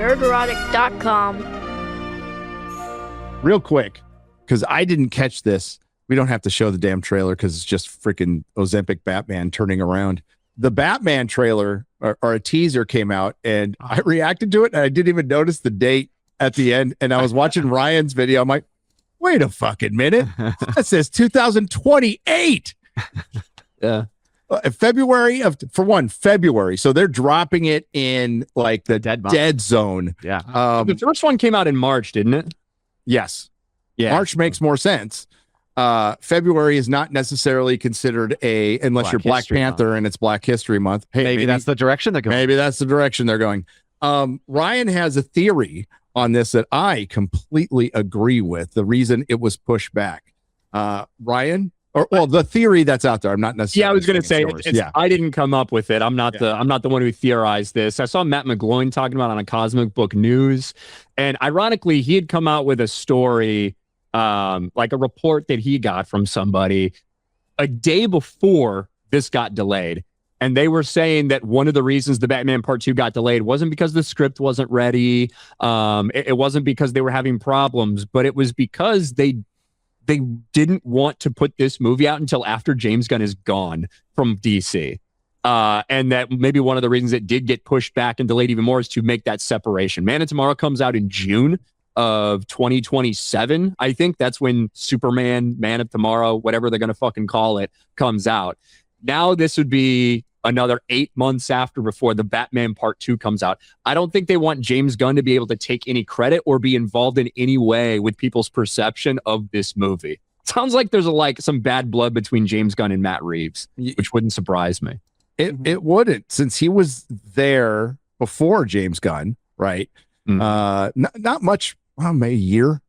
Nerderotic.com. Real quick, because I didn't catch this. We don't have to show the damn trailer because it's just freaking Ozempic Batman turning around. The Batman trailer or a teaser came out, and I reacted to it, and I didn't even notice the date at the end. And I was watching Ryan's video. I'm like, wait a fucking minute. That says 2028. Yeah. February. So they're dropping it in like the dead zone. Yeah. The first one came out in March, didn't it? Yes. Yeah. March makes more sense. February is not necessarily considered unless you're Black Panther and it's Black History Month. Hey, maybe that's the direction they're going. Maybe that's the direction they're going. Ryan has a theory on this that I completely agree with. The reason it was pushed back, Ryan, the theory that's out there. I'm not necessarily. Yeah, I was going to say I didn't come up with it. I'm not the one who theorized this. I saw Matt McGloin talking about it on a Comic Book News, and ironically, he had come out with a story. Like a report that he got from somebody a day before this got delayed. And they were saying that one of the reasons the Batman Part 2 got delayed wasn't because the script wasn't ready. It wasn't because they were having problems, but it was because they didn't want to put this movie out until after James Gunn is gone from DC. And that maybe one of the reasons it did get pushed back and delayed even more is to make that separation. Man of Tomorrow comes out in June of 2027. I think that's when Superman, Man of Tomorrow, whatever they're going to fucking call it, comes out. Now this would be another 8 months before the Batman Part 2 comes out. I don't think they want James Gunn to be able to take any credit or be involved in any way with people's perception of this movie. Sounds like there's some bad blood between James Gunn and Matt Reeves, which wouldn't surprise me. It wouldn't, since he was there before James Gunn, right? Not much. Maybe a year.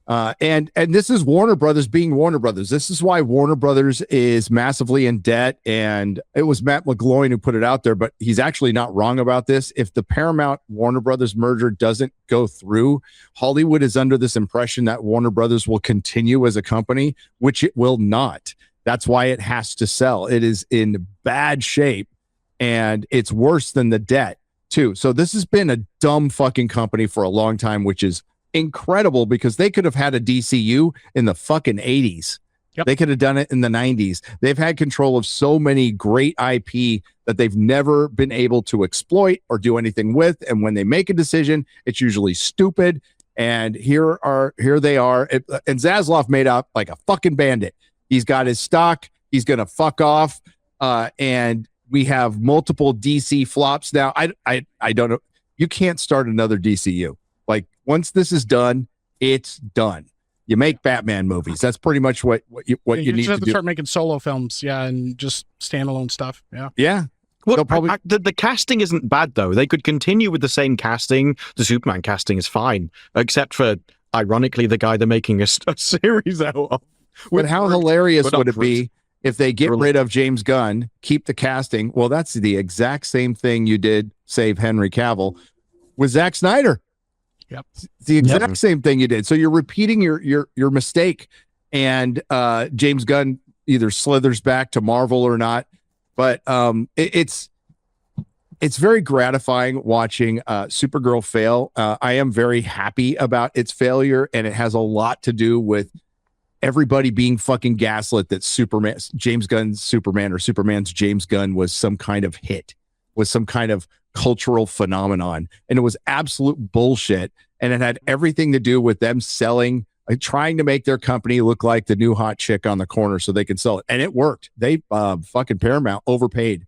And this is Warner Brothers being Warner Brothers. This is why Warner Brothers is massively in debt. And it was Matt McGloin who put it out there, but he's actually not wrong about this. If the Paramount Warner Brothers merger doesn't go through, Hollywood is under this impression that Warner Brothers will continue as a company, which it will not. That's why it has to sell. It is in bad shape, and it's worse than the debt too. So this has been a dumb fucking company for a long time, which is incredible because they could have had a DCU in the fucking 80s. Yep. They could have done it in the 90s. They've had control of so many great IP that they've never been able to exploit or do anything with. And when they make a decision, it's usually stupid. And here they are. And Zaslav made out like a fucking bandit. He's got his stock. He's going to fuck off. And we have multiple DC flops now. I don't know. You can't start another DCU. Like, once this is done, it's done. You make Batman movies. That's pretty much what you need just have to to do. start making solo films, and just standalone stuff. Yeah. Well, the casting isn't bad, though. They could continue with the same casting. The Superman casting is fine, except for, ironically, the guy they're making a series out of. But how hilarious would it be if they get rid of James Gunn, keep the casting? Well, that's the exact same thing you did, save Henry Cavill, with Zack Snyder. Yep. It's the exact same thing you did. So you're repeating your mistake, and James Gunn either slithers back to Marvel or not. But it's very gratifying watching Supergirl fail. I am very happy about its failure, and it has a lot to do with everybody being fucking gaslit that James Gunn's Superman or Superman's James Gunn was some kind of hit, was some kind of cultural phenomenon, and it was absolute bullshit. And it had everything to do with them selling, trying to make their company look like the new hot chick on the corner so they can sell it, and it worked. They fucking Paramount overpaid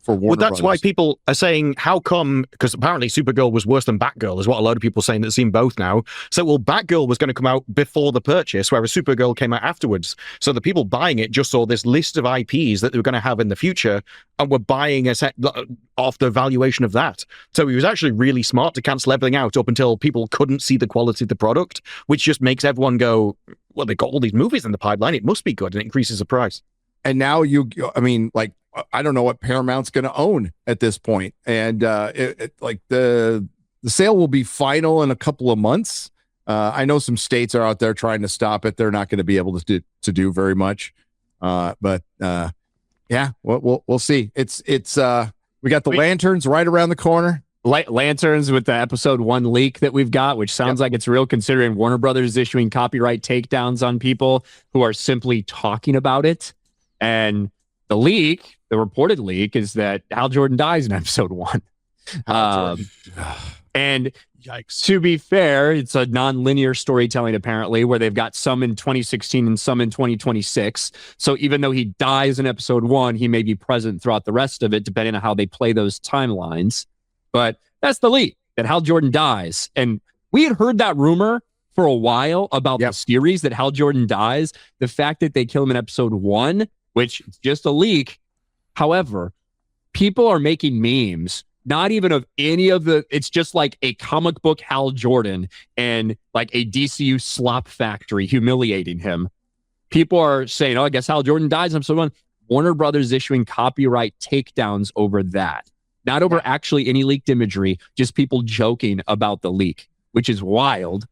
for Warner. Well, that's Brothers. why people are saying, how come? Because apparently Supergirl was worse than Batgirl, is what a lot of people are saying, that seen both now. So, well, Batgirl was going to come out before the purchase, whereas Supergirl came out afterwards. So the people buying it just saw this list of IPs that they were going to have in the future and were buying a set off the valuation of that. So it was actually really smart to cancel everything out up until people couldn't see the quality of the product, which just makes everyone go, well, they've got all these movies in the pipeline, it must be good, and it increases the price. And now I don't know what Paramount's going to own at this point. And the sale will be final in a couple of months. I know some states are out there trying to stop it. They're not going to be able to do very much. But we'll see. It's we got the lanterns right around the corner. Lanterns with the episode 1 leak that we've got, which sounds like it's real, considering Warner Brothers issuing copyright takedowns on people who are simply talking about it. And the reported leak, is that Hal Jordan dies in episode 1. And Yikes. to be fair, it's a non-linear storytelling, apparently, where they've got some in 2016 and some in 2026. So even though he dies in episode 1, he may be present throughout the rest of it, depending on how they play those timelines. But that's the leak, that Hal Jordan dies. And we had heard that rumor for a while about the series, that Hal Jordan dies. The fact that they kill him in episode 1, which is just a leak. However, people are making memes, not even of any of it's just like a comic book Hal Jordan and like a DCU slop factory humiliating him. People are saying, I guess Hal Jordan dies in episode 1. Warner Brothers issuing copyright takedowns over that. Not over actually any leaked imagery, just people joking about the leak, which is wild.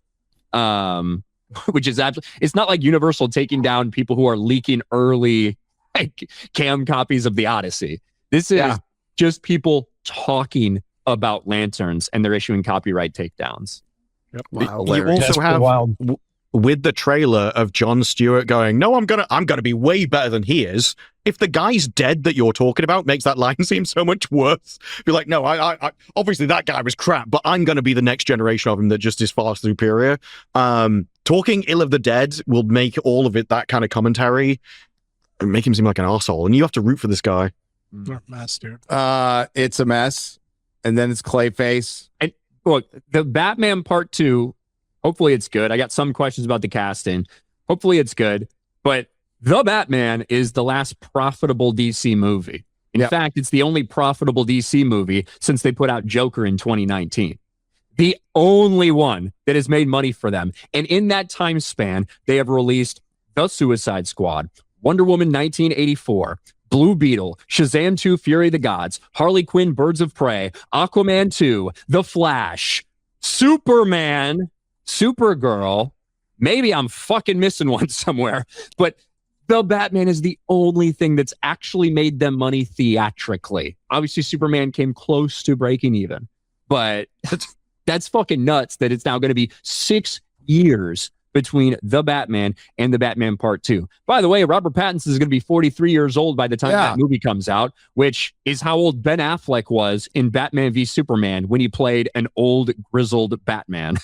Which is absolutely, it's not like Universal taking down people who are leaking early cam copies of the Odyssey. This is just people talking about Lanterns, and they're issuing copyright takedowns. Yep. Wow. You also have with the trailer of Jon Stewart going, "No, I'm gonna be way better than he is." If the guy's dead that you're talking about makes that line seem so much worse. Be like, no, I obviously that guy was crap, but I'm gonna be the next generation of him that just is far superior. Talking ill of the dead will make all of it that kind of commentary and make him seem like an arsehole, and you have to root for this guy. Mess, dude. It's a mess, and then it's Clayface. And look, the Batman Part 2, hopefully it's good. I got some questions about the casting. Hopefully it's good, but The Batman is the last profitable DC movie. In fact, it's the only profitable DC movie since they put out Joker in 2019. The only one that has made money for them. And in that time span, they have released The Suicide Squad, Wonder Woman 1984, Blue Beetle, Shazam 2, Fury of the Gods, Harley Quinn, Birds of Prey, Aquaman 2, The Flash, Superman, Supergirl. Maybe I'm fucking missing one somewhere, but The Batman is the only thing that's actually made them money theatrically. Obviously, Superman came close to breaking even, but that's fucking nuts that it's now going to be 6 years between The Batman and The Batman Part 2. By the way, Robert Pattinson is going to be 43 years old by the time that movie comes out, which is how old Ben Affleck was in Batman v Superman when he played an old, grizzled Batman.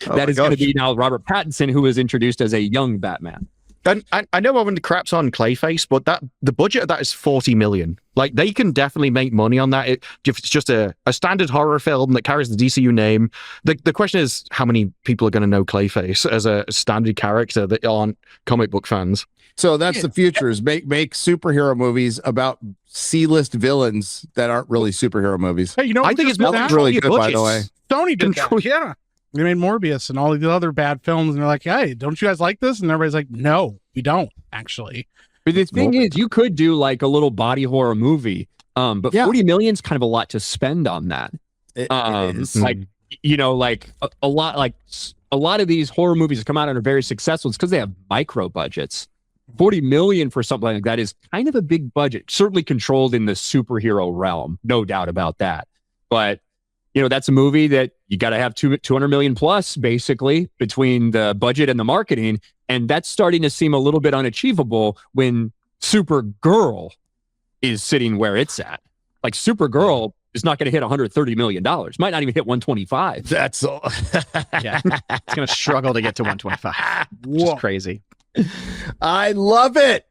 That is going to be now Robert Pattinson, who was introduced as a young Batman. And I know everyone craps on Clayface, but the budget of that is $40 million. Like, they can definitely make money on that. If it's just a standard horror film that carries the DCU name. The question is, how many people are going to know Clayface as a standard character that aren't comic book fans? So that's the future, is make superhero movies about C-list villains that aren't really superhero movies. Hey, you know what? I think it's really good, by the way. Sony did that. Yeah. They made Morbius and all these other bad films, and they're like, hey, don't you guys like this? And everybody's like, no, we don't, actually. But the thing is, you could do like a little body horror movie, but 40 million is kind of a lot to spend on that. It is. Like, you know, like a lot of these horror movies that come out and are very successful. It's because they have micro budgets. 40 million for something like that is kind of a big budget, certainly controlled in the superhero realm, no doubt about that. But you know, that's a movie that you got to have 200 million plus, basically, between the budget and the marketing. And that's starting to seem a little bit unachievable when Supergirl is sitting where it's at. Like, Supergirl is not going to hit $130 million. Might not even hit 125. That's all. Yeah. It's going to struggle to get to 125. Which is crazy. I love it.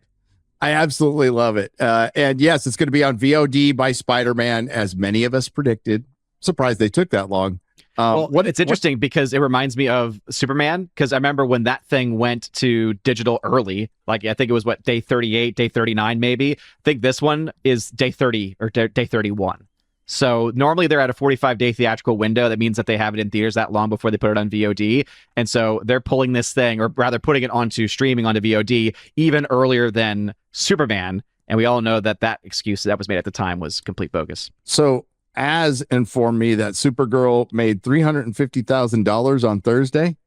I absolutely love it. And yes, it's going to be on VOD by Spider-Man, as many of us predicted. Surprised they took that long. It's interesting because it reminds me of Superman, because I remember when that thing went to digital early, like I think it was day 38, day 39 maybe. I think this one is day 30 or day 31. So normally they're at a 45-day theatrical window. That means that they have it in theaters that long before they put it on VOD. And so they're pulling this thing, or rather putting it onto streaming onto VOD even earlier than Superman. And we all know that excuse that was made at the time was complete bogus. So Az informed me that Supergirl made $350,000 on Thursday.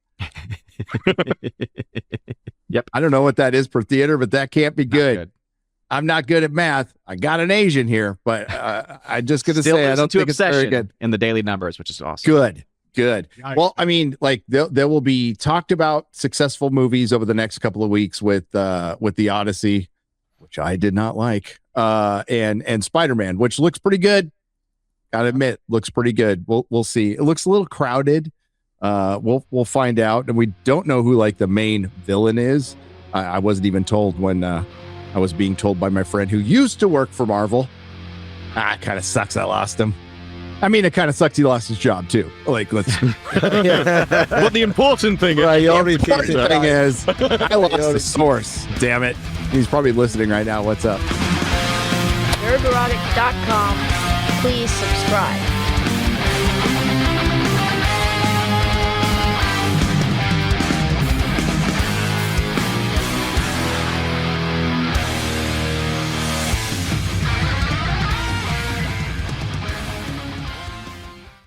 Yep. I don't know what that is per theater, but that can't be good. I'm not good at math. I got an Asian here, but I'm just going to Still say I losing don't to think it's very Obsession good. in the daily numbers, which is awesome. Good. Nice. Well, I mean, like there will be talked about successful movies over the next couple of weeks with the Odyssey, which I did not like, and Spider-Man, which looks pretty good. Gotta admit, looks pretty good. We'll see. It looks a little crowded. We'll find out, and we don't know who like the main villain is. I wasn't even told when I was being told by my friend who used to work for Marvel. It kind of sucks. I lost him. I mean, it kind of sucks he lost his job too. Like, let's. But the important thing, Right, the important thing is, I lost the source. Damn it! He's probably listening right now. What's up? Nerderotic.com. Please subscribe.